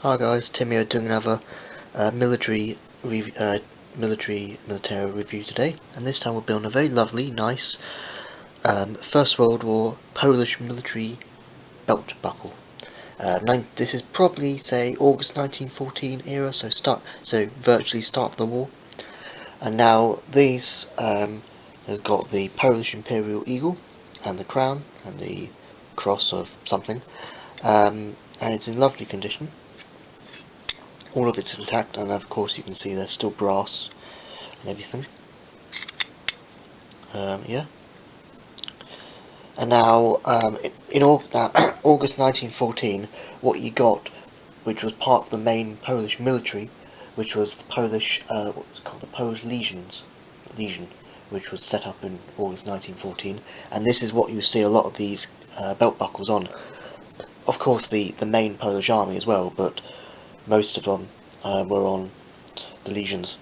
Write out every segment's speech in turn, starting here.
Hi guys, Tim here doing another military review today, and this time we'll be on a very lovely, nice First World War Polish military belt buckle. This is probably say August 1914 era, so virtually start of the war. And now these have got the Polish Imperial Eagle and the crown and the cross of something, and it's in lovely condition. All of it's intact, and of course you can see there's still brass and everything. Yeah. And now, in August 1914, what you got, which was part of the main Polish military, which was the Polish, what's it called, the Polish Legion, which was set up in August 1914, and this is what you see a lot of these belt buckles on. Of course, the main Polish army as well, but most of them were on the legions.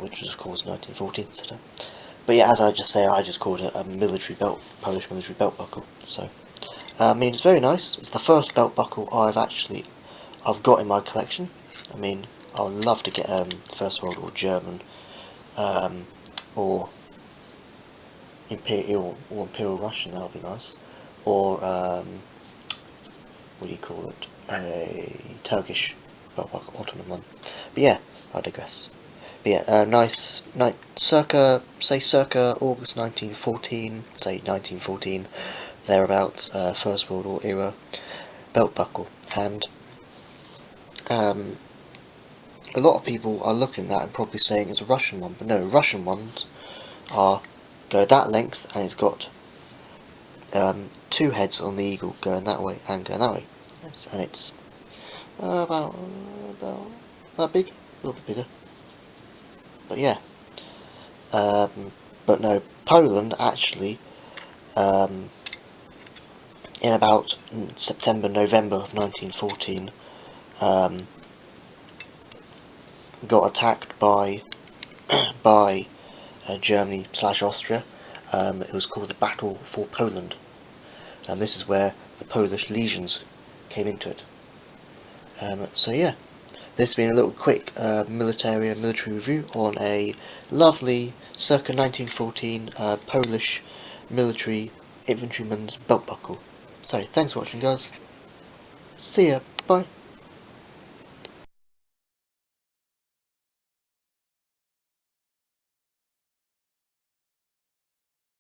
Which was of course 1914. But yeah, as I just called it a Polish military belt buckle. So, I mean, it's very nice. It's the first belt buckle I've got in my collection. I mean, I would love to get First World War German, or Imperial Russian. That would be nice. Or what do you call it? A Turkish belt buckle, Ottoman one. But yeah, I digress. But yeah, circa August 1914, say 1914, thereabouts, First World War era belt buckle, and a lot of people are looking at that and probably saying it's a Russian one, but no, Russian ones go that length, and it's got two heads on the eagle going that way and going that way, yes, and it's about that big, a little bit bigger. But yeah, but no, Poland actually, in about September, November of 1914, got attacked by Germany / Austria. It was called the Battle for Poland, and this is where the Polish legions came into it. So yeah. This has been a little quick military review on a lovely circa 1914 Polish military infantryman's belt buckle. So, thanks for watching guys. See ya, bye.